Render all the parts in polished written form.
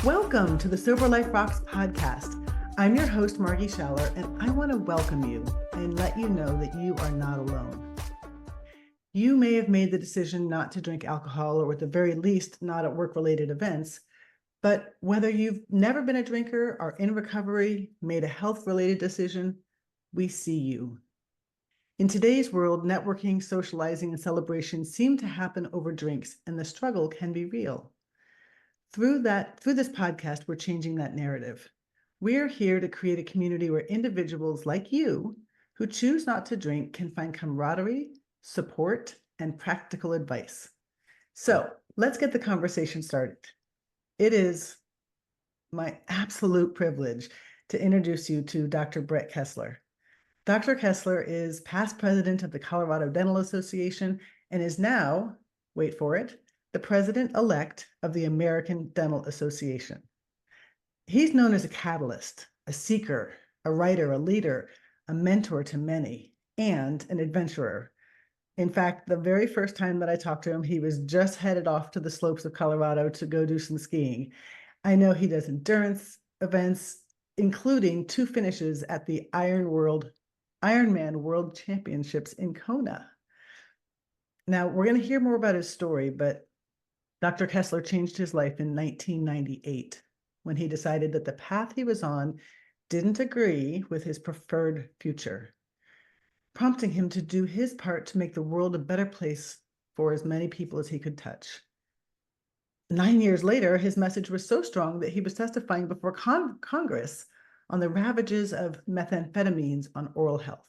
Welcome to the Sober Life Rocks podcast. I'm your host, Margie Schaller, and I want to welcome you and let you know that you are not alone. You may have made the decision not to drink alcohol, or at the very least, not at work-related events. But whether you've never been a drinker, are in recovery, made a health-related decision, we see you. In today's world, networking, socializing, and celebration seem to happen over drinks, and the struggle can be real. Through this podcast, we're changing that narrative. We're here to create a community where individuals like you who choose not to drink can find camaraderie, support, and practical advice. So let's get the conversation started. It is my absolute privilege to introduce you to Dr. Brett Kessler. Dr. Kessler is past president of the Colorado Dental Association and is now, wait for it, the president-elect of the American Dental Association. He's known as a catalyst, a seeker, a writer, a leader, a mentor to many, and an adventurer. In fact, the very first time that I talked to him, he was just headed off to the slopes of Colorado to go do some skiing. I know he does endurance events, including 2 finishes at the Ironman World Championships in Kona. Now, we're going to hear more about his story, but Dr. Kessler changed his life in 1998 when he decided that the path he was on didn't agree with his preferred future, prompting him to do his part to make the world a better place for as many people as he could touch. 9 years later, his message was so strong that he was testifying before Congress on the ravages of methamphetamines on oral health.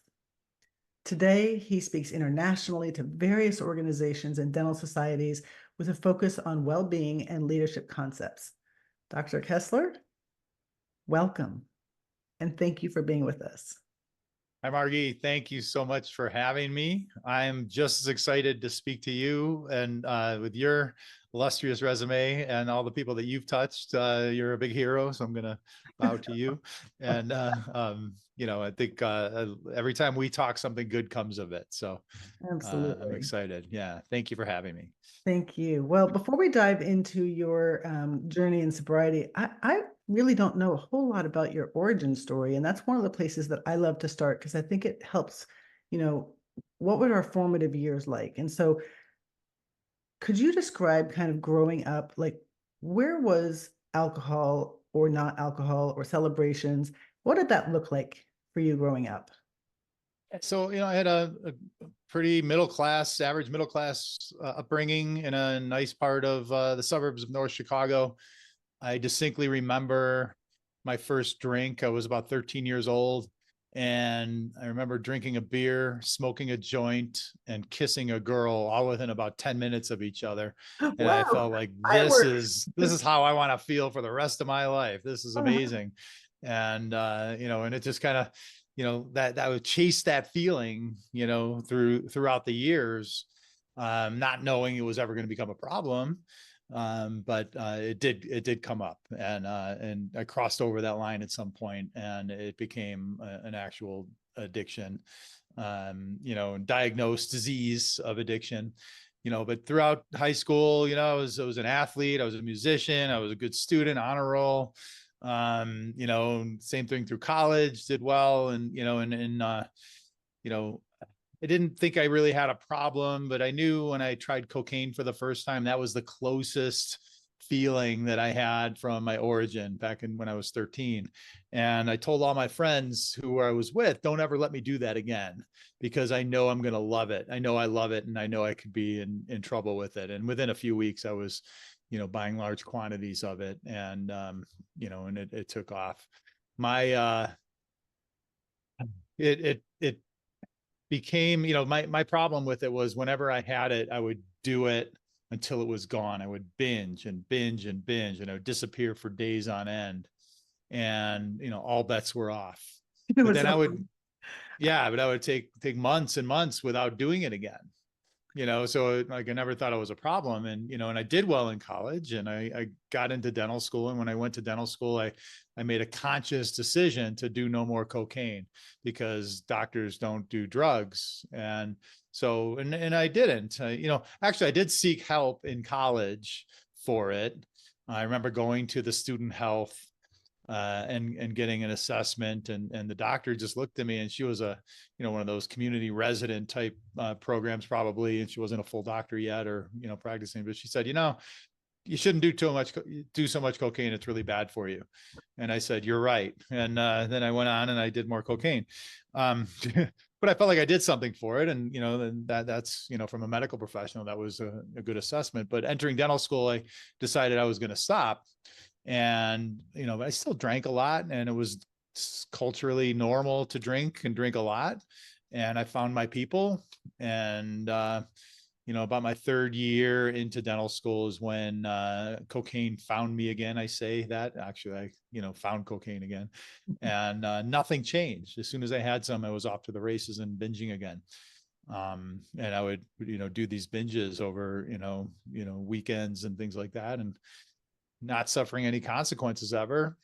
Today, he speaks internationally to various organizations and dental societies with a focus on well-being and leadership concepts. Dr. Kessler, welcome, and thank you for being with us. Hi, Margie. Thank you so much for having me. I'm just as excited to speak to you, and with your illustrious resume and all the people that you've touched, you're a big hero. So I'm going to bow to you. And, I think every time we talk, something good comes of it. So Absolutely. I'm excited. Yeah. Thank you for having me. Thank you. Well, before we dive into your journey in sobriety, I really don't know a whole lot about your origin story. And that's one of the places that I love to start because I think it helps, what were our formative years like? And so could you describe kind of growing up, like where was alcohol or not alcohol or celebrations? What did that look like for you growing up? So, I had a pretty average middle class upbringing in a nice part of the suburbs of North Chicago. I distinctly remember my first drink. I was about 13 years old. And I remember drinking a beer, smoking a joint, and kissing a girl all within about 10 minutes of each other. And Wow. I felt like this is how I want to feel for the rest of my life. This is amazing. And and it just kind of, that I would chase that feeling, throughout the years, not knowing it was ever going to become a problem. But it did come up, and I crossed over that line at some point, and it became an actual addiction, diagnosed disease of addiction. But throughout high school, I was an athlete, I was a musician, I was a good student, honor roll. Same thing through college, did well, and I didn't think I really had a problem, but I knew when I tried cocaine for the first time, that was the closest feeling that I had from my origin back when I was 13. And I told all my friends who I was with, don't ever let me do that again, because I know I'm going to love it. I know I love it. And I know I could be in trouble with it. And within a few weeks, I was, buying large quantities of it. And, and it took off. It became, my problem with it was whenever I had it, I would do it until it was gone. I would binge and binge and binge, and I would disappear for days on end. And, all bets were off. But then I would take months and months without doing it again. So like I never thought it was a problem. And, and I did well in college, and I got into dental school. And when I went to dental school, I made a conscious decision to do no more cocaine, because doctors don't do drugs. And so, and I didn't, actually I did seek help in college for it. I remember going to the student health and getting an assessment, and the doctor just looked at me, and she was one of those community resident type programs probably, and she wasn't a full doctor yet or practicing, but she said, you shouldn't do so much cocaine. It's really bad for you. And I said, you're right. And then I went on and I did more cocaine. But I felt like I did something for it. And, then that's, from a medical professional, that was a good assessment. But entering dental school, I decided I was going to stop. And, I still drank a lot, and it was culturally normal to drink a lot. And I found my people, and, about my third year into dental school is when cocaine found me again. I say that actually, I found cocaine again, and nothing changed. As soon as I had some, I was off to the races and binging again. And I would, do these binges over, weekends and things like that, and not suffering any consequences ever.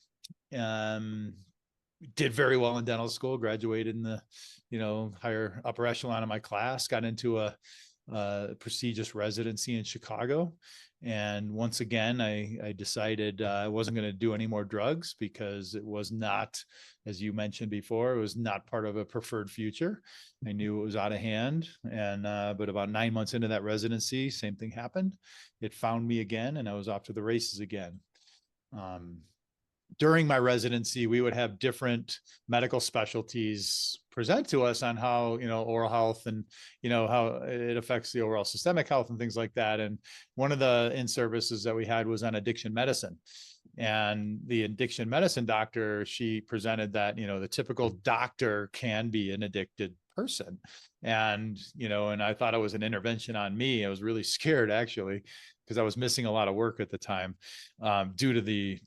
Did very well in dental school, graduated in the, higher upper echelon of my class, got into a prestigious residency in Chicago. And once again, I decided I wasn't going to do any more drugs because it was not, as you mentioned before, it was not part of a preferred future. I knew it was out of hand. And, but about 9 months into that residency, same thing happened. It found me again, and I was off to the races again. During my residency, we would have different medical specialties present to us on how, oral health and, how it affects the overall systemic health and things like that. And one of the in-services that we had was on addiction medicine. And the addiction medicine doctor, she presented that, the typical doctor can be an addicted person. And, and I thought it was an intervention on me. I was really scared, actually, because I was missing a lot of work at the time due to the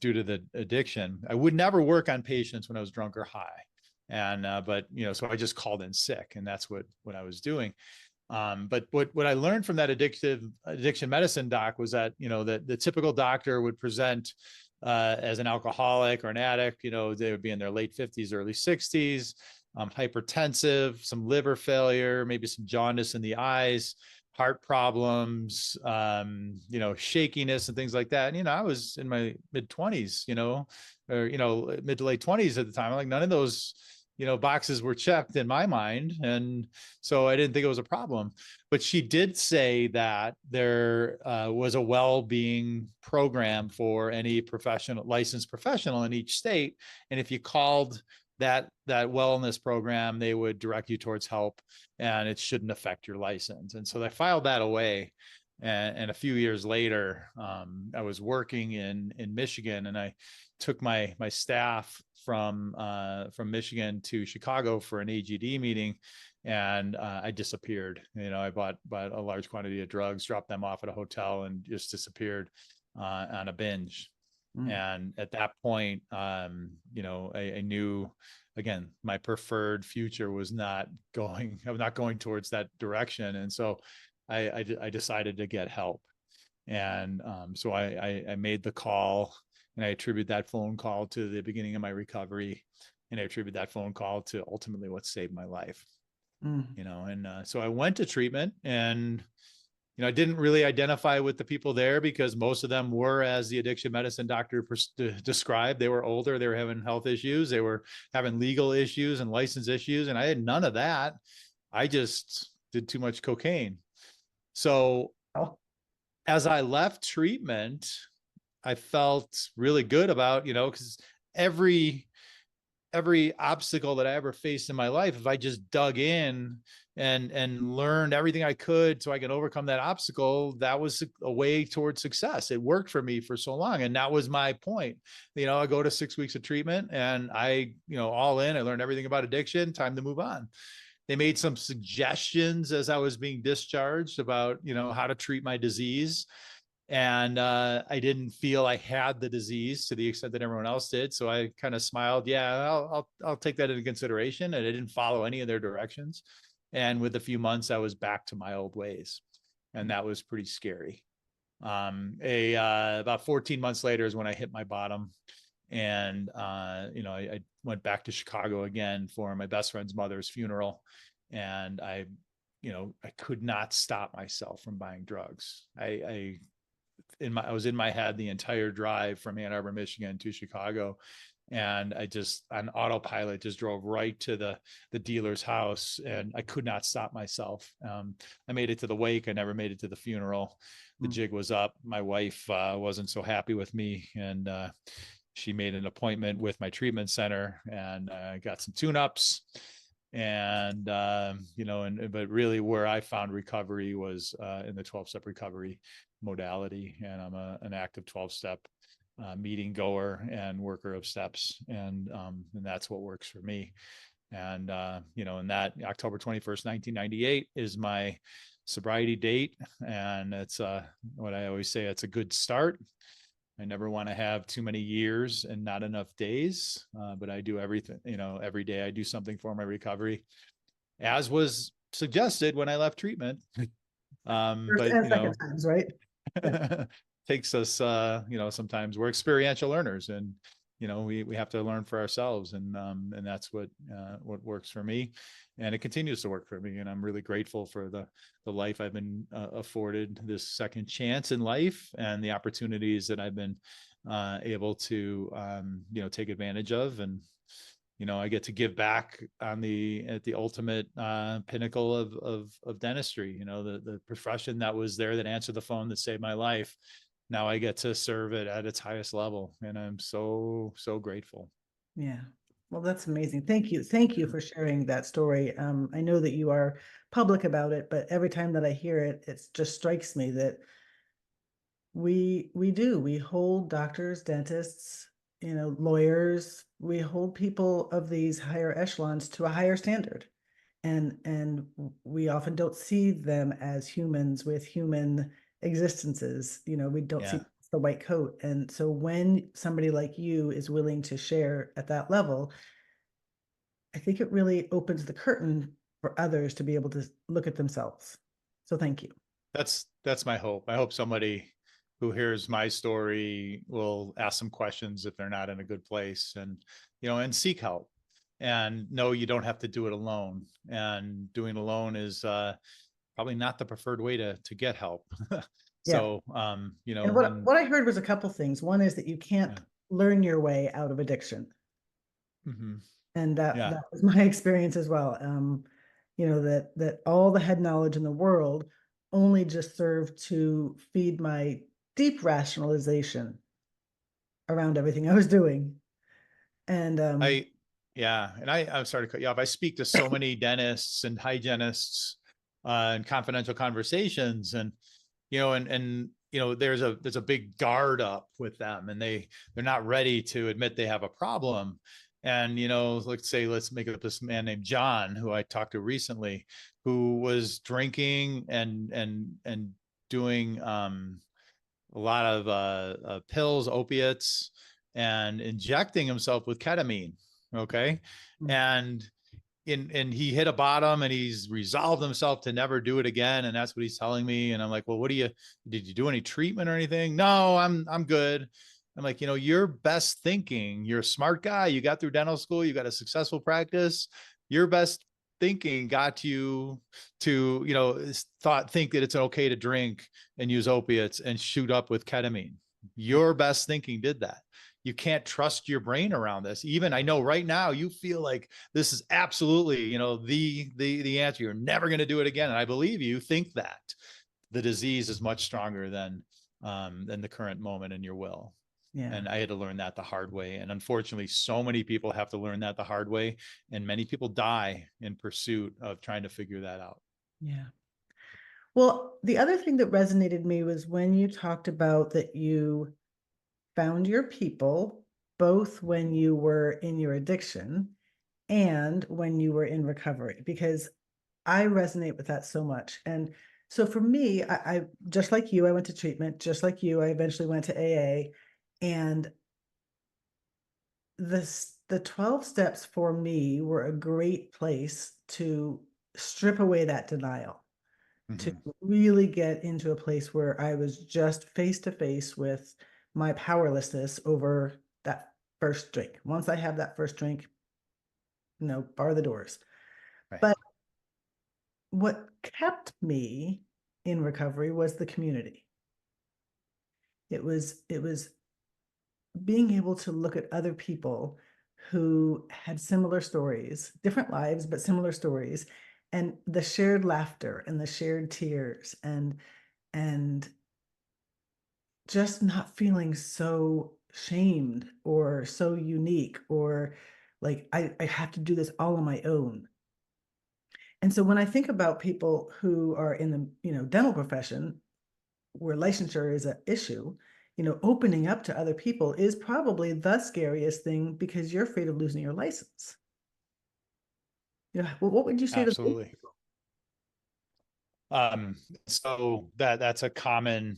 addiction. I would never work on patients when I was drunk or high. And, but, so I just called in sick, and that's what I was doing. But what I learned from that addiction medicine doc was that, that the typical doctor would present as an alcoholic or an addict. They would be in their late 50s, early 60s, hypertensive, some liver failure, maybe some jaundice in the eyes, heart problems, shakiness and things like that. And, I was in my mid 20s, or, mid to late 20s at the time. Like, none of those, boxes were checked in my mind. And so I didn't think it was a problem. But she did say that there was a well-being program for any licensed professional in each state. And if you called that wellness program, they would direct you towards help, and it shouldn't affect your license. And so I filed that away. And a few years later, I was working in Michigan, and I took my staff from Michigan to Chicago for an AGD meeting, and I disappeared. I bought a large quantity of drugs, dropped them off at a hotel, and just disappeared on a binge. And at that point, I knew, again, my preferred future was I was not going towards that direction. And so I decided to get help. And so I made the call, and I attribute that phone call to the beginning of my recovery. And I attribute that phone call to ultimately what saved my life. And so I went to treatment, and I didn't really identify with the people there because most of them were, as the addiction medicine doctor described, they were older, they were having health issues, they were having legal issues and license issues. And I had none of that. I just did too much cocaine. So as I left treatment, I felt really good about, because every obstacle that I ever faced in my life, if I just dug in and learned everything I could so I could overcome that obstacle, that was a way towards success. It worked for me for so long. And that was my point. I go to 6 weeks of treatment, and I, all in, I learned everything about addiction, time to move on. They made some suggestions as I was being discharged about, how to treat my disease. And I didn't feel I had the disease to the extent that everyone else did. So I kind of smiled. Yeah, I'll take that into consideration. And I didn't follow any of their directions. And with a few months, I was back to my old ways. And that was pretty scary. About 14 months later is when I hit my bottom. And, I went back to Chicago again for my best friend's mother's funeral. And I could not stop myself from buying drugs. I I was in my head the entire drive from Ann Arbor, Michigan to Chicago. And I just on autopilot just drove right to the dealer's house, and I could not stop myself. I made it to the wake. I never made it to the funeral. The Mm. jig was up. My wife wasn't so happy with me, and she made an appointment with my treatment center, and got some tune-ups. And but really where I found recovery was in the 12-step recovery modality, and I'm an active 12-step meeting goer and worker of steps, and that's what works for me. And and that October 21st, 1998 is my sobriety date, and it's what I always say, it's a good start. I never want to have too many years and not enough days, but I do everything, every day I do something for my recovery, as was suggested when I left treatment. First But and second times, right? takes us, sometimes we're experiential learners, and we have to learn for ourselves, and that's what works for me, and it continues to work for me. And I'm really grateful for the life I've been afforded, this second chance in life, and the opportunities that I've been able to take advantage of. And I get to give back at the ultimate pinnacle of dentistry. The profession that was there, that answered the phone, that saved my life. Now I get to serve it at its highest level, and I'm so grateful. Yeah. Well, that's amazing. Thank you. Thank you for sharing that story. I know that you are public about it, but every time that I hear it, it just strikes me that we hold doctors, dentists, lawyers, we hold people of these higher echelons to a higher standard. And we often don't see them as humans with human existences. We don't see Yeah. the white coat. And so when somebody like you is willing to share at that level, I think it really opens the curtain for others to be able to look at themselves. So thank you. That's my hope. I hope somebody who hears my story will ask some questions if they're not in a good place, and seek help, and no, you don't have to do it alone. And doing alone is probably not the preferred way to get help. Yeah. So, And what I heard was a couple things. One is that you can't yeah. learn your way out of addiction. Mm-hmm. And that Yeah. was my experience as well. That all the head knowledge in the world only just served to feed my deep rationalization around everything I was doing. And I'm sorry to cut you off. I speak to so many dentists and hygienists in confidential conversations, and there's a big guard up with them, and they're not ready to admit they have a problem. And let's make up this man named John, who I talked to recently, who was drinking and doing a lot of pills, opiates, and injecting himself with ketamine. Okay. And he hit a bottom, and he's resolved himself to never do it again. And that's what he's telling me. And I'm like, well, did you do any treatment or anything? No, I'm good. I'm like, your best thinking, you're a smart guy. You got through dental school. You got a successful practice. Your best thinking got you to, think that it's okay to drink and use opiates and shoot up with ketamine. Your best thinking did that. You can't trust your brain around this. Even I know right now you feel like this is absolutely, the answer. You're never going to do it again. And I believe you think that the disease is much stronger than the current moment in your will. yeah, And I had to learn that the hard way. And unfortunately, so many people have to learn that the hard way. And many people die in pursuit of trying to figure that out. yeah. Well, the other thing that resonated me was when you talked about that you found your people both when you were in your addiction and when you were in recovery, because I resonate with that so much. And so for me, I just like you, I went to treatment. Just like you, I eventually went to AA. And the 12 steps for me were a great place to strip away that denial, to Mm-hmm. really get into a place where I was just face to face with my powerlessness over that first drink. Once I have that first drink, bar the doors. Right. But what kept me in recovery was the community. It was being able to look at other people who had similar stories, different lives, but similar stories, and the shared laughter and the shared tears, and just not feeling so shamed or so unique, or like I have to do this all on my own. And so when I think about people who are in the, dental profession where licensure is an issue, opening up to other people is probably the scariest thing, because you're afraid of losing your license. Well, what would you say to those Absolutely. people? So that's a common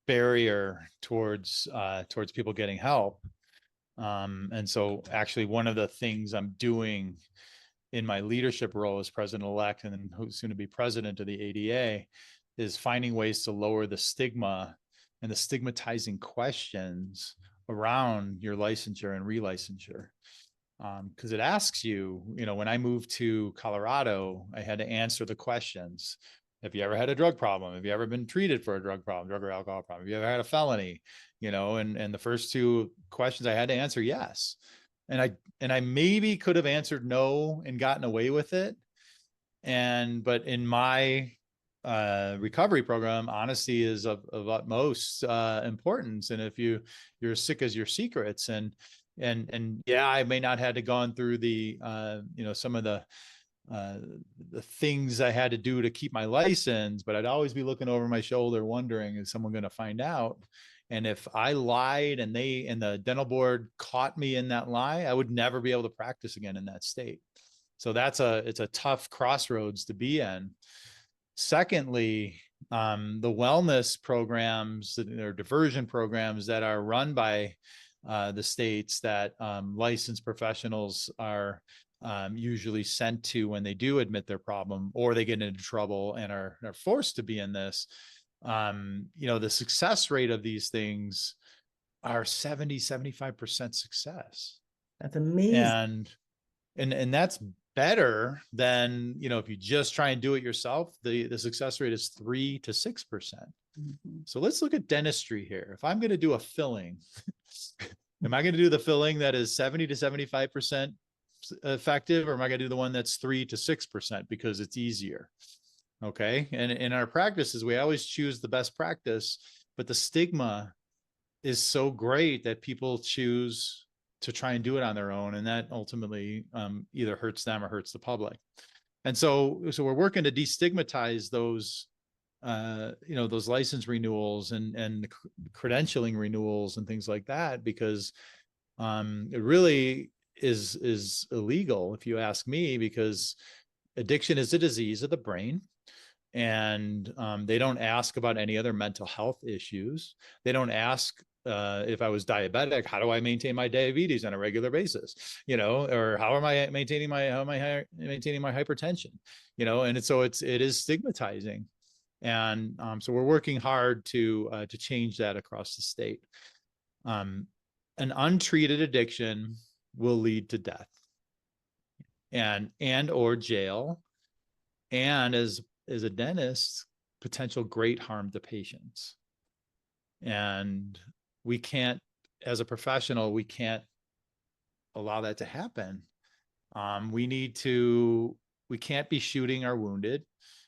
barrier towards people getting help. And so actually one of the things I'm doing in my leadership role as president-elect and then who's soon to be president of the ADA is finding ways to lower the stigma and the stigmatizing questions around your licensure and relicensure. Because it asks you, when I moved to Colorado, I had to answer the questions. Have you ever had a drug problem? Have you ever been treated for a drug problem, drug or alcohol problem? Have you ever had a felony? And the first two questions I had to answer yes. And I maybe could have answered no and gotten away with it. But in my recovery program, honesty is of utmost importance. And if you're as sick as your secrets, and yeah, I may not had to gone through the some of the things I had to do to keep my license, but I'd always be looking over my shoulder wondering, is someone going to find out? And if I lied and the dental board caught me in that lie, I would never be able to practice again in that state. So it's a tough crossroads to be in. Secondly, the wellness programs or diversion programs that are run by the states that licensed professionals are usually sent to when they do admit their problem or they get into trouble and are forced to be in this. The success rate of these things are 75% success. That's amazing. And that's better than, if you just try and do it yourself, the success rate is 3 to 6%. Mm-hmm. So let's look at dentistry here. If I'm going to do a filling, am I going to do the filling that is 70 to 75% effective, or am I going to do the one that's 3 to 6% because it's easier? Okay. And in our practices, we always choose the best practice, but the stigma is so great that people choose to try and do it on their own. And that ultimately either hurts them or hurts the public. And so we're working to destigmatize those, those license renewals and credentialing renewals and things like that, because it really is illegal, if you ask me, because addiction is a disease of the brain. And they don't ask about any other mental health issues. They don't ask if I was diabetic, how do I maintain my diabetes on a regular basis? Or how am I maintaining my hypertension? And so it is stigmatizing. And so we're working hard to change that across the state. An untreated addiction will lead to death and or jail, and as a dentist, potential great harm to patients. And we can't, as a professional, we can't allow that to happen. We can't be shooting our wounded.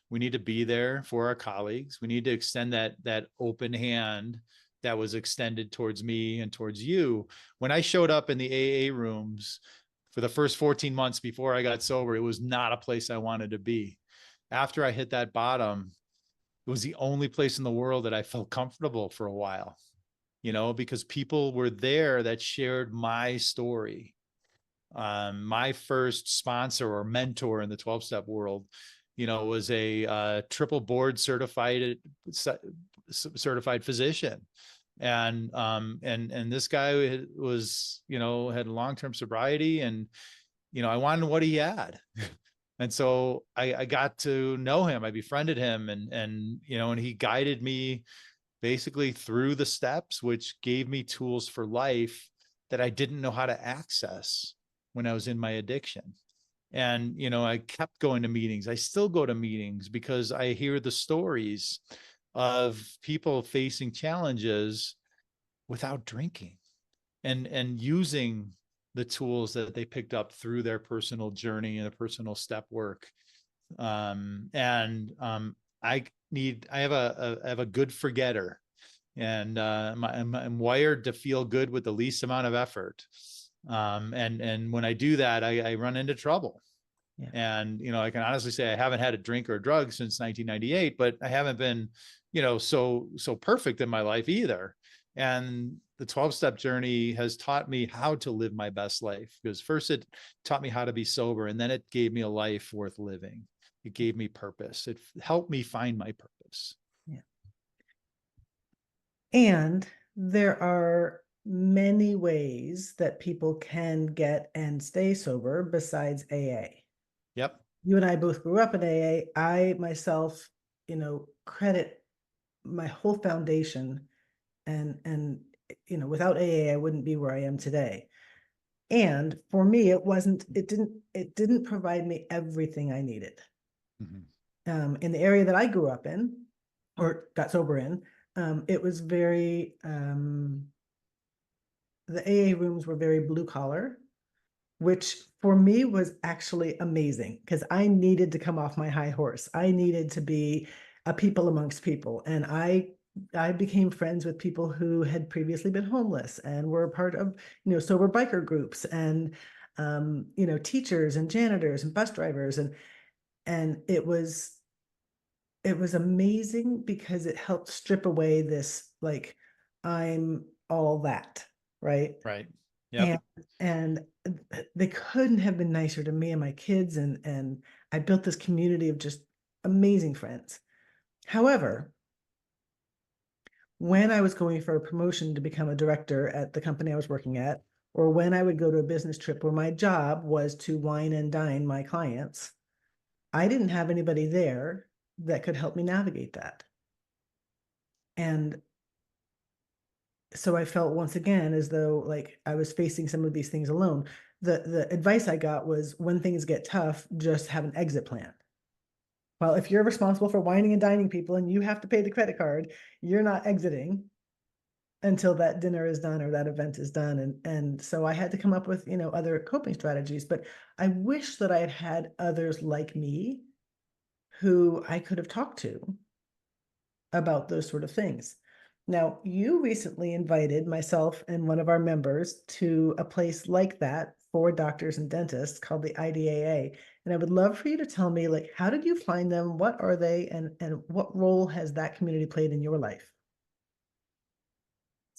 We need to be there for our colleagues. We need to extend that open hand that was extended towards me and towards you. When I showed up in the AA rooms for the first 14 months before I got sober, it was not a place I wanted to be. After I hit that bottom, it was the only place in the world that I felt comfortable for a while, because people were there that shared my story. My first sponsor or mentor in the 12-step world, was a triple board certified physician. And this guy was, had long-term sobriety, and, I wanted what he had. And so I got to know him. I befriended him, and he guided me basically through the steps, which gave me tools for life that I didn't know how to access when I was in my addiction. And, I kept going to meetings. I still go to meetings because I hear the stories of people facing challenges without drinking and using the tools that they picked up through their personal journey and the personal step work. I have a good forgetter, and I'm wired to feel good with the least amount of effort. And when I do that, I run into trouble. Yeah. And, I can honestly say I haven't had a drink or a drug since 1998, but I haven't been, so perfect in my life either. And the 12-step journey has taught me how to live my best life, because first it taught me how to be sober, and then it gave me a life worth living. It gave me purpose. It helped me find my purpose. Yeah. And there are many ways that people can get and stay sober besides AA. Yep. You and I both grew up in AA. I myself, credit my whole foundation, and without AA, I wouldn't be where I am today. And for me, it didn't provide me everything I needed. In the area that I grew up in or got sober in, it was very, the AA rooms were very blue collar, which for me was actually amazing because I needed to come off my high horse. I needed to be a people amongst people. And I became friends with people who had previously been homeless and were part of, sober biker groups, and, teachers and janitors and bus drivers. And it was amazing because it helped strip away this, like, I'm all that, right? Right. And Yep. and they couldn't have been nicer to me and my kids, and I built this community of just amazing friends. However, when I was going for a promotion to become a director at the company I was working at, or when I would go to a business trip where my job was to wine and dine my clients, I didn't have anybody there that could help me navigate that. And so I felt once again as though, like, I was facing some of these things alone. The advice I got was, when things get tough, just have an exit plan. Well, if you're responsible for wining and dining people and you have to pay the credit card, you're not exiting until that dinner is done or that event is done. And so I had to come up with, other coping strategies. But I wish that I had had others like me who I could have talked to about those sort of things. Now, you recently invited myself and one of our members to a place like that for doctors and dentists called the IDAA. And I would love for you to tell me, like, how did you find them? What are they? And what role has that community played in your life?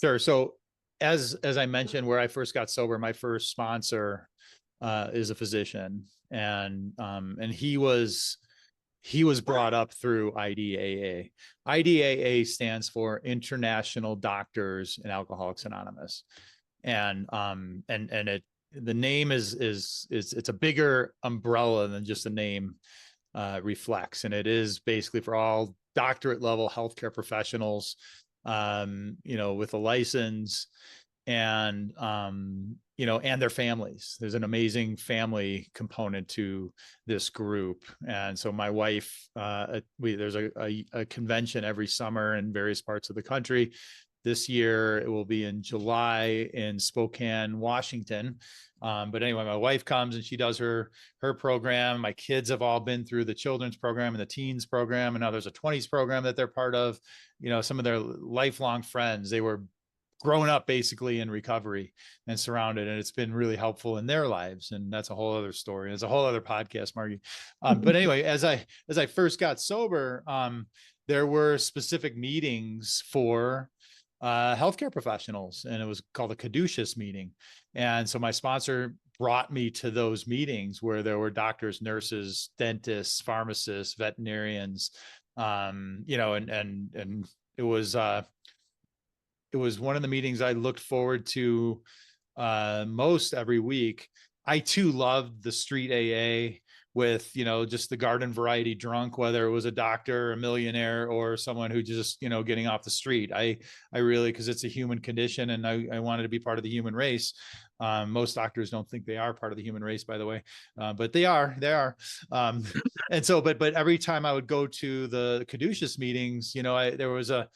Sure. So as I mentioned, where I first got sober, my first sponsor is a physician, and he was brought up through IDAA. IDAA stands for International Doctors and Alcoholics Anonymous, and the name is it's a bigger umbrella than just the name reflects, and it is basically for all doctorate level healthcare professionals, with a license, and and their families. There's an amazing family component to this group. And so my wife, there's a convention every summer in various parts of the country. This year it will be in July in Spokane, Washington. But anyway, my wife comes and she does her program. My kids have all been through the children's program and the teens program, and now there's a 20s program that they're part of. Some of their lifelong friends, they were grown up basically in recovery and surrounded, and it's been really helpful in their lives. And that's a whole other story. It's a whole other podcast, Margie. But anyway, as I first got sober, there were specific meetings for healthcare professionals, and it was called a caduceus meeting. And so my sponsor brought me to those meetings where there were doctors, nurses, dentists, pharmacists, veterinarians, and it was one of the meetings I looked forward to most every week. I too loved the street AA, with, just the garden variety drunk, whether it was a doctor, a millionaire, or someone who just, getting off the street. I really, because it's a human condition, and I wanted to be part of the human race. Most doctors don't think they are part of the human race, by the way, but they are. Um, and so, but every time I would go to the caduceus meetings, there was a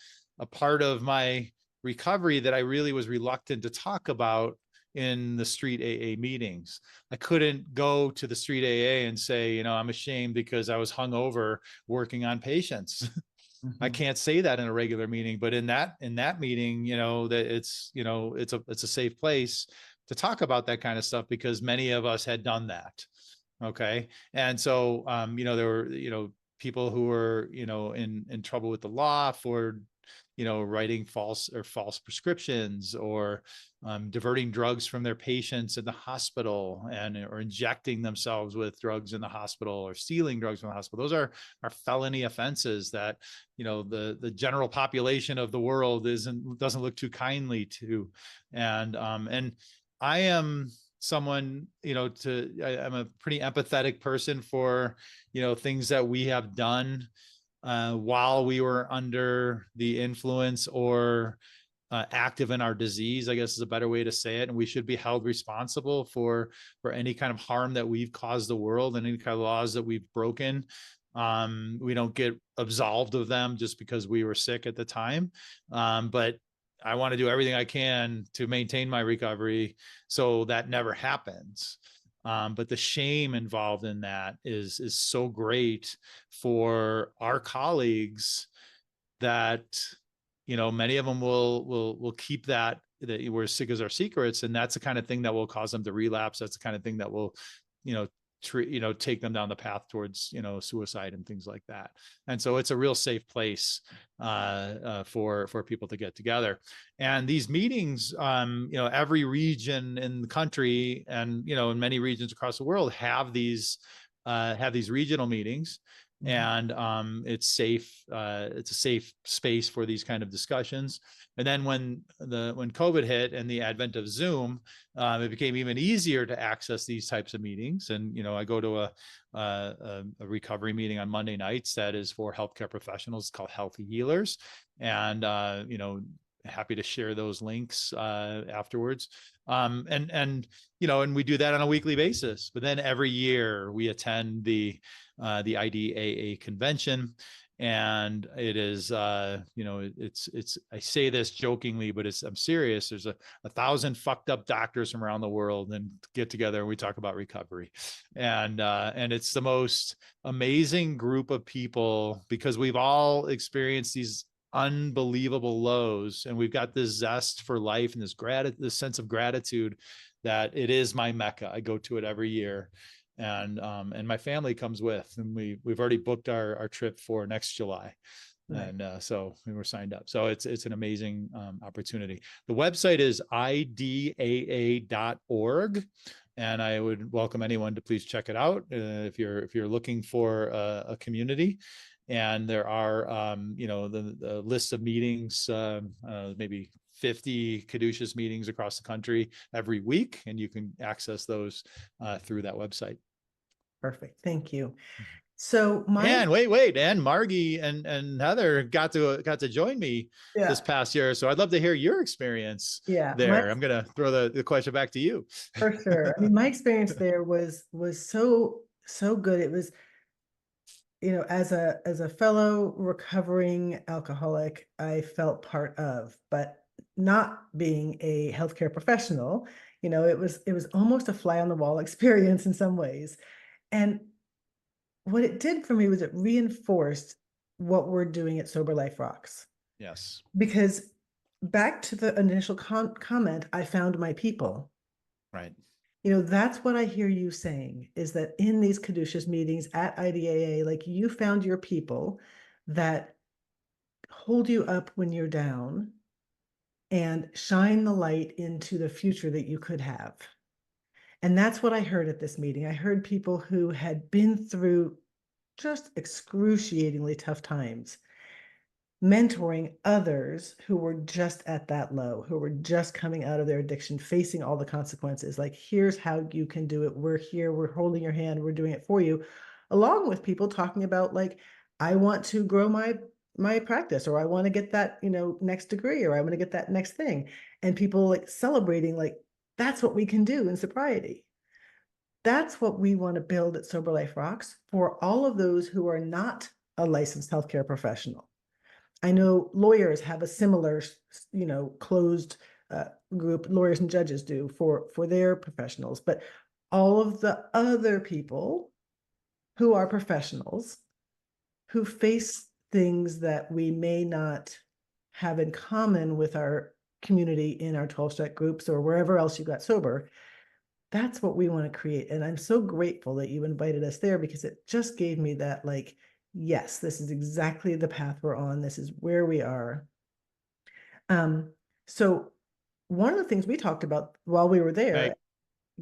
part of my recovery that I really was reluctant to talk about in the street AA meetings. I couldn't go to the street AA and say, I'm ashamed because I was hungover working on patients. I can't say that in a regular meeting, but in that meeting, that it's a safe place to talk about that kind of stuff, because many of us had done that. Okay. And so, there were, people who were, in trouble with the law for, writing false prescriptions, or diverting drugs from their patients in the hospital, or injecting themselves with drugs in the hospital, or stealing drugs from the hospital. Those are felony offenses that, the general population of the world doesn't look too kindly to. And I am someone, I'm a pretty empathetic person for, things that we have done while we were under the influence, or active in our disease, I guess is a better way to say it. And we should be held responsible for any kind of harm that we've caused the world, and any kind of laws that we've broken. We don't get absolved of them just because we were sick at the time. But I want to do everything I can to maintain my recovery so that never happens. But the shame involved in that is so great for our colleagues that, many of them will keep that we're sick as our secrets. And that's the kind of thing that will cause them to relapse. That's the kind of thing that will, take them down the path towards, suicide and things like that. And so it's a real safe place for people to get together. And these meetings, every region in the country, and, in many regions across the world have these regional meetings. And it's safe. It's a safe space for these kind of discussions. And then when COVID hit and the advent of Zoom, it became even easier to access these types of meetings. And I go to a recovery meeting on Monday nights that is for healthcare professionals. It's called Healthy Healers, and happy to share those links afterwards. And we do that on a weekly basis. But then every year we attend the IDAA convention, and it is it's I say this jokingly, but I'm serious. There's 1,000 fucked up doctors from around the world and get together and we talk about recovery, and it's the most amazing group of people, because we've all experienced these unbelievable lows, and we've got this zest for life and this sense of gratitude that it is my Mecca. I go to it every year. And my family comes with, and we've already booked our trip for next July. Right. And so we were signed up. So it's an amazing opportunity. The website is idaa.org, and I would welcome anyone to please check it out if you're looking for a community. And there are the list of meetings, maybe 50 caduceus meetings across the country every week, and you can access those through that website. Perfect. Thank you. So and wait, and Margie and Heather got to join me this past year. So I'd love to hear your experience there. I'm going to throw the question back to you. For sure. I mean, my experience there was so good. It was, as a fellow recovering alcoholic, I felt part of, but not being a healthcare professional, it was almost a fly on the wall experience in some ways. And what it did for me was it reinforced what we're doing at Sober Life Rocks. Yes. Because back to the initial comment, I found my people. Right. That's what I hear you saying, is that in these caduceus meetings at IDAA, like, you found your people that hold you up when you're down and shine the light into the future that you could have. And that's what I heard at this meeting. I heard people who had been through just excruciatingly tough times, mentoring others who were just at that low, who were just coming out of their addiction, facing all the consequences. Like, here's how you can do it. We're here, we're holding your hand, we're doing it for you. Along with people talking about, like, I want to grow my practice, or I want to get that, next degree, or I want to get that next thing. And people like celebrating, like, that's what we can do in sobriety. That's what we want to build at Sober Life Rocks for all of those who are not a licensed healthcare professional. I know lawyers have a similar, closed group. Lawyers and judges do for their professionals, but all of the other people who are professionals who face things that we may not have in common with our community in our 12-step groups or wherever else you got sober. That's what we want to create. And I'm so grateful that you invited us there, because it just gave me that, like, yes, this is exactly the path we're on. This is where we are. So one of the things we talked about while we were there,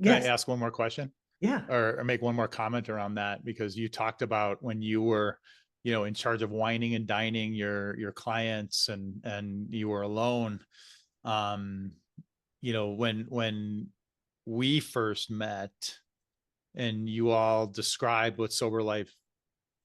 Can I yes, ask one more question? yeah, Or make one more comment around that? Because you talked about when you were, in charge of wining and dining your clients, and you were alone. When we first met and you all described what Sober Life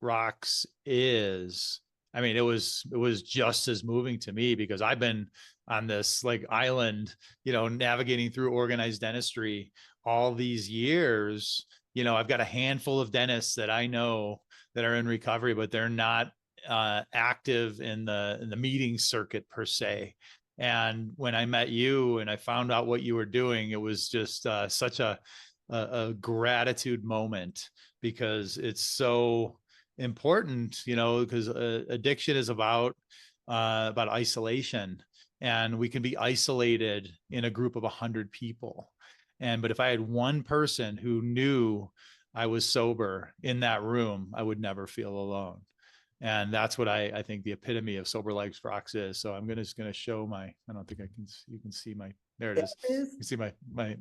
Rocks is, I mean, it was just as moving to me, because I've been on this like island, navigating through organized dentistry all these years. I've got a handful of dentists that I know that are in recovery, but they're not active in the meeting circuit per se. And when I met you and I found out what you were doing, it was just such a gratitude moment, because it's so important, because addiction is about isolation, and we can be isolated in a group of 100 people. But if I had one person who knew I was sober in that room, I would never feel alone. And that's what I think the epitome of Sober Life Rocks is. So I'm just gonna show I don't think you can see there it is. You can see my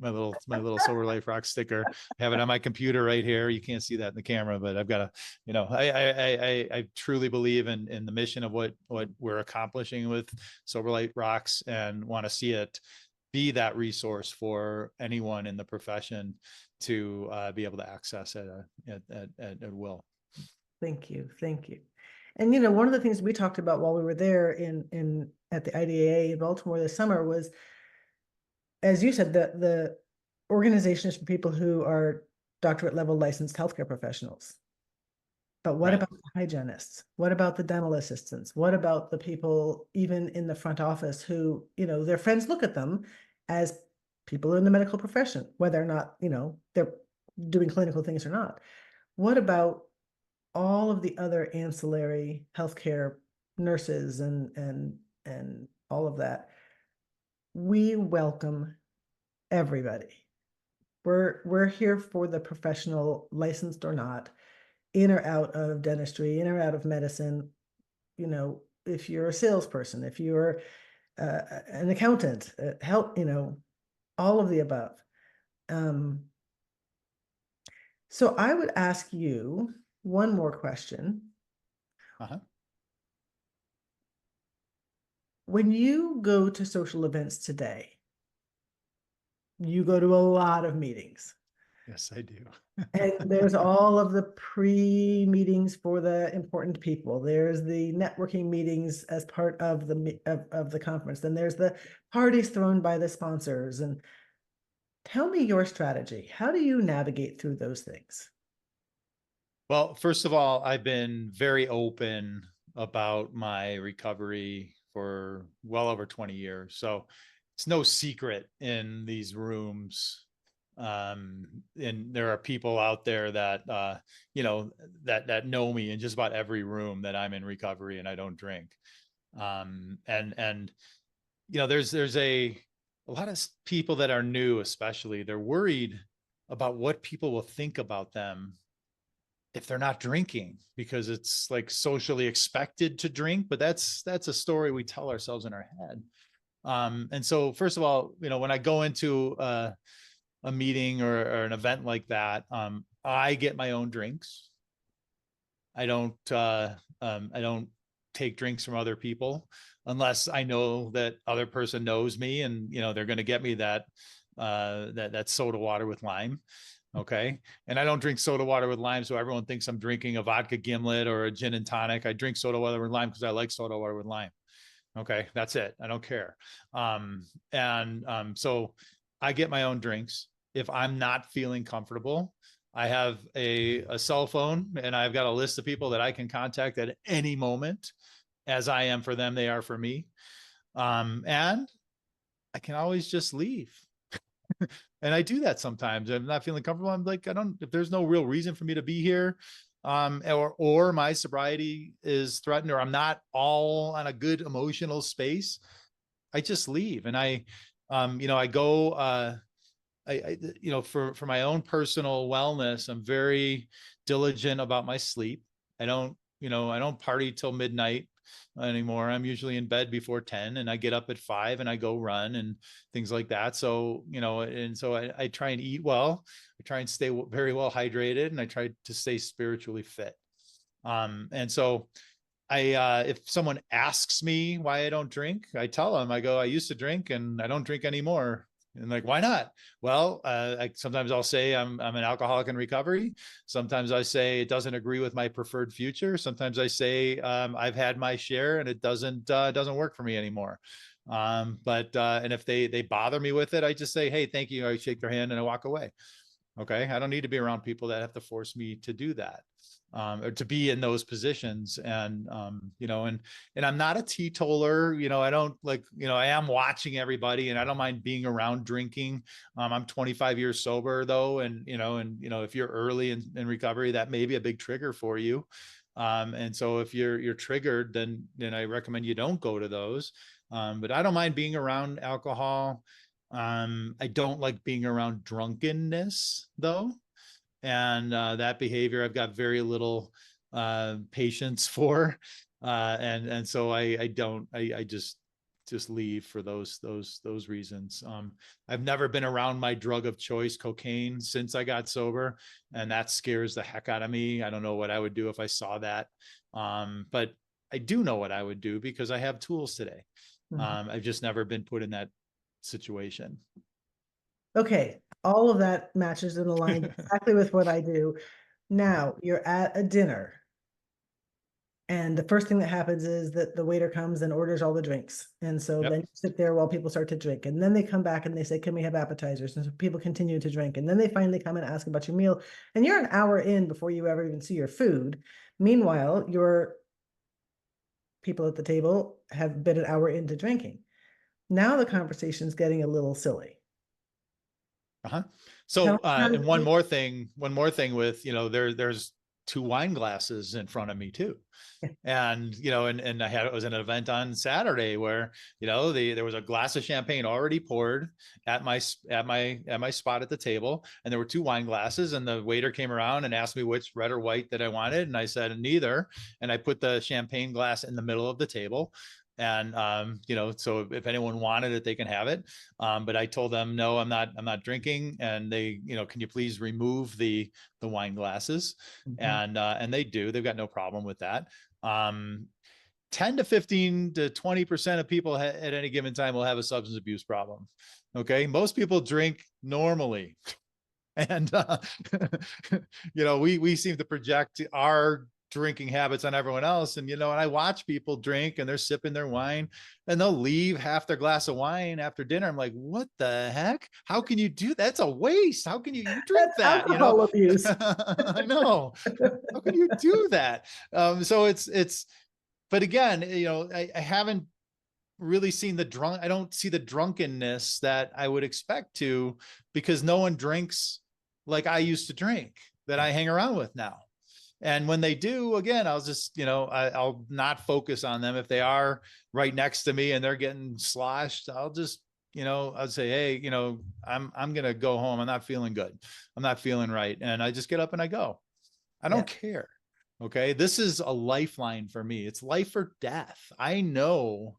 little Sober Life Rocks sticker. I have it on my computer right here. You can't see that in the camera, but I've got I truly believe in the mission of what we're accomplishing with Sober Life Rocks, and want to see it be that resource for anyone in the profession to be able to access at will. thank you, thank you. And one of the things we talked about while we were there at the IDAA in Baltimore this summer was, as you said, the organization is for people who are doctorate level licensed healthcare professionals. But what about the hygienists? What about the dental assistants? What about the people even in the front office who, their friends look at them as people in the medical profession, whether or not, they're doing clinical things or not? What about all of the other ancillary healthcare nurses and all of that? We welcome everybody. We're here for the professional, licensed or not, in or out of dentistry, in or out of medicine. If you're a salesperson, if you're an accountant, help, all of the above. So I would ask you one more question. When you go to social events today, you go to a lot of meetings. Yes, I do. And there's all of the pre-meetings for the important people. There's the networking meetings as part of the conference. Then there's the parties thrown by the sponsors. And tell me your strategy. How do you navigate through those things? Well, first of all, I've been very open about my recovery for well over 20 years. So it's no secret in these rooms. And there are people out there that, that know me in just about every room that I'm in recovery and I don't drink. There's a lot of people that are new, especially, they're worried about what people will think about them if they're not drinking, because it's like socially expected to drink, but that's a story we tell ourselves in our head. And so first of all, when I go into a meeting or an event like that, I get my own drinks. I don't take drinks from other people unless I know that other person knows me and, they're going to get me that soda water with lime. Okay. And I don't drink soda water with lime, so everyone thinks I'm drinking a vodka gimlet or a gin and tonic. I drink soda water with lime because I like soda water with lime. Okay. That's it. I don't care. So I get my own drinks. If I'm not feeling comfortable, I have a cell phone, and I've got a list of people that I can contact at any moment. As I am for them, they are for me. And I can always just leave. And I do that sometimes. I'm not feeling comfortable. I'm like, if there's no real reason for me to be here, or my sobriety is threatened, or I'm not all on a good emotional space, I just leave. And I go, for my own personal wellness, I'm very diligent about my sleep. I don't party till midnight anymore. I'm usually in bed before 10, and I get up at 5 and I go run and things like that. So, I try and eat well. I try and stay very well hydrated, and I try to stay spiritually fit. And so if someone asks me why I don't drink, I tell them, I go, I used to drink and I don't drink anymore. And like, why not? Well, sometimes I'll say I'm an alcoholic in recovery. Sometimes I say it doesn't agree with my preferred future. Sometimes I say I've had my share and it doesn't work for me anymore. And if they bother me with it, I just say, hey, thank you. I shake their hand and I walk away. Okay. I don't need to be around people that have to force me to do that. Or to be in those positions. And I'm not a teetotaler, I don't I am watching everybody, and I don't mind being around drinking. I'm 25 years sober though. And if you're early in recovery, that may be a big trigger for you. And so if you're triggered, then I recommend you don't go to those. But I don't mind being around alcohol. I don't like being around drunkenness though. And that behavior I've got very little patience for, and so I just leave for those reasons. I've never been around my drug of choice, cocaine, since I got sober, and that scares the heck out of me. I don't know what I would do if I saw that, but I do know what I would do because I have tools today. I've just never been put in that situation. Okay, all of that matches in the line exactly with what I do. Now you're at a dinner, and the first thing that happens is that the waiter comes and orders all the drinks. And so Yep. then you sit there while people start to drink. And then they come back and they say, can we have appetizers? And so people continue to drink. And then they finally come and ask about your meal. And you're an hour in before you ever even see your food. Meanwhile, your people at the table have been an hour into drinking. Now the conversation's getting a little silly. Uh-huh. So, and one more thing with, there's 2 wine glasses in front of me too. And, and I was at an event on Saturday where, there was a glass of champagne already poured at my spot at the table. And there were 2 wine glasses, and the waiter came around and asked me which red or white that I wanted. And I said, neither. And I put the champagne glass in the middle of the table. And, so if anyone wanted it, they can have it. But I told them, no, I'm not drinking. And they, can you please remove the wine glasses? And they do, they've got no problem with that. 10 to 15 to 20% of people at any given time will have a substance abuse problem. Okay. Most people drink normally. And, we seem to project our drinking habits on everyone else. And, and I watch people drink and they're sipping their wine and they'll leave half their glass of wine after dinner. I'm like, what the heck? How can you do that? That's a waste. How can you drink that? Alcohol abuse. I know. How can you do that? So but again, I haven't really seen I don't see the drunkenness that I would expect to, because no one drinks like I used to drink that I hang around with now. And when they do, again, I'll just, I'll not focus on them. If they are right next to me and they're getting sloshed, I'll just, I'll say, hey, I'm going to go home. I'm not feeling good. I'm not feeling right. And I just get up and I go. I don't care. Okay. This is a lifeline for me. It's life or death. I know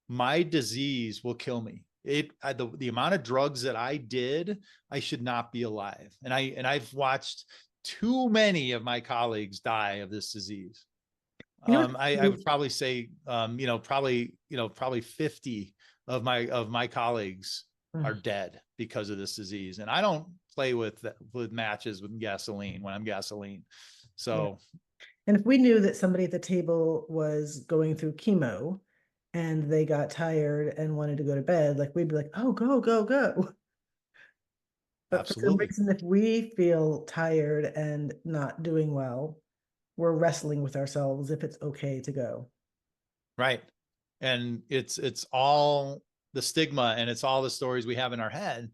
my disease will kill me. The amount of drugs that I did, I should not be alive. And I've watched too many of my colleagues die of this disease. You know what? I would probably say, probably 50 of my colleagues are Mm, dead because of this disease. And I don't play with matches with gasoline when I'm gasoline. yeah. So And if we knew that somebody at the table was going through chemo and they got tired and wanted to go to bed, like we'd be like, oh, go, go, go. But for some absolutely. reason, if we feel tired and not doing well, we're wrestling with ourselves if it's okay to go. Right. And it's all the stigma and it's all the stories we have in our head.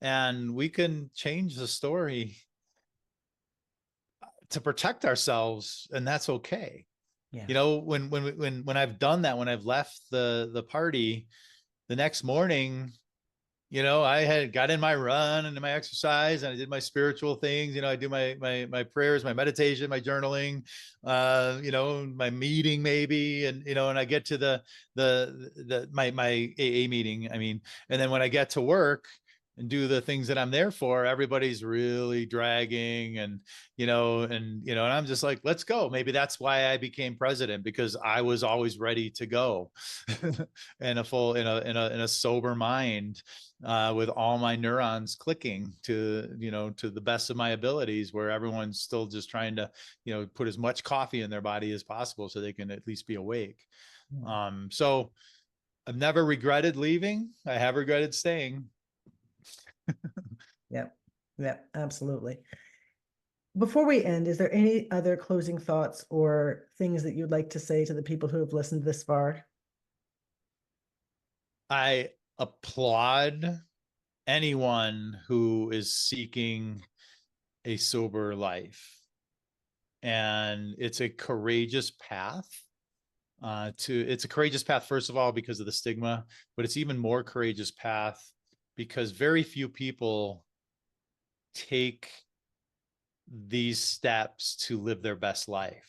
And we can change the story to protect ourselves, and that's okay. Yeah. When I've done that, when I've left the party, the next morning, I had got in my run and my exercise, and I did my spiritual things. I do my prayers, my meditation, my journaling, my meeting maybe, and I get to my AA meeting. I mean, and then when I get to work and do the things that I'm there for, everybody's really dragging, and I'm just like, let's go. Maybe that's why I became president, because I was always ready to go and in a sober mind, with all my neurons clicking to the best of my abilities, where everyone's still just trying to put as much coffee in their body as possible so they can at least be awake. Yeah. So I've never regretted leaving. I have regretted staying. Yep. Yep. Absolutely. Before we end, is there any other closing thoughts or things that you'd like to say to the people who have listened this far? I applaud anyone who is seeking a sober life, and it's a courageous path. It's a courageous path, first of all, because of the stigma, but it's even more courageous path because very few people take these steps to live their best life.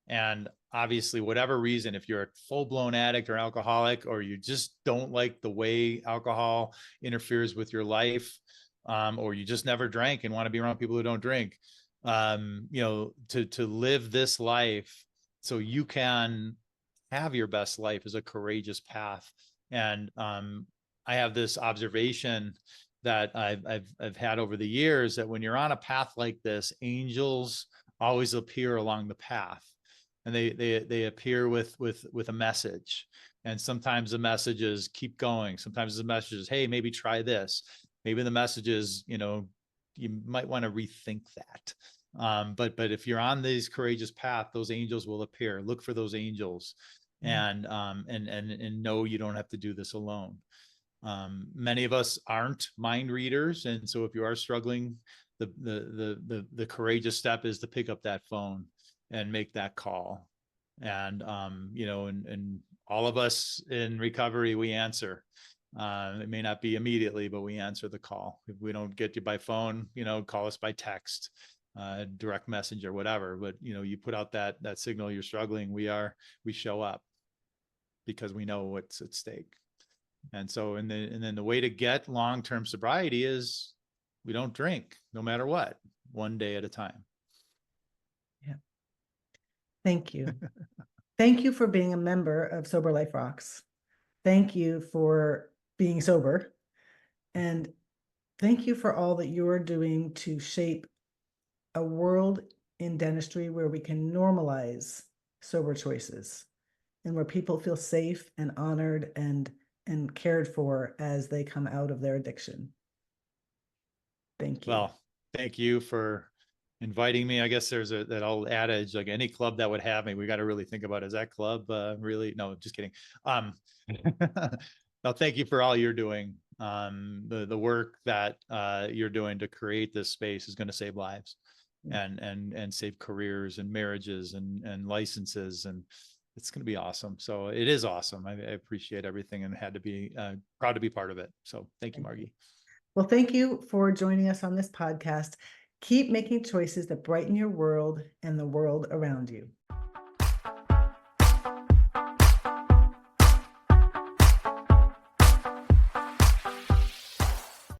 And obviously, whatever reason, if you're a full-blown addict or alcoholic, or you just don't like the way alcohol interferes with your life, or you just never drank and want to be around people who don't drink, to live this life so you can have your best life is a courageous path. And I have this observation that I've had over the years, that when you're on a path like this, angels always appear along the path, and they appear with a message. And sometimes the message is keep going. Sometimes the message is, hey, maybe try this. Maybe the message is, you might want to rethink that. But if you're on this courageous path, those angels will appear. Look for those angels, and know you don't have to do this alone. Many of us aren't mind readers, and so if you are struggling, the courageous step is to pick up that phone and make that call. And and all of us in recovery, we answer. It may not be immediately, but we answer the call. If we don't get you by phone, call us by text, direct message, or whatever. But you put out that signal you're struggling, we show up because we know what's at stake. And so, and then the way to get long-term sobriety is we don't drink no matter what, one day at a time. Yeah. Thank you. Thank you for being a member of Sober Life Rocks. Thank you for being sober. And thank you for all that you're doing to shape a world in dentistry where we can normalize sober choices and where people feel safe and honored and cared for as they come out of their addiction. Thank you. Well, thank you for inviting me. I guess there's that old adage, like any club that would have me, we got to really think about, is that club really? No, just kidding. No, thank you for all you're doing. The work that you're doing to create this space is going to save lives, and save careers and marriages and licenses, and it's going to be awesome. So it is awesome. I appreciate everything and had to be proud to be part of it. So thank you, Margie. Well, thank you for joining us on this podcast. Keep making choices that brighten your world and the world around you.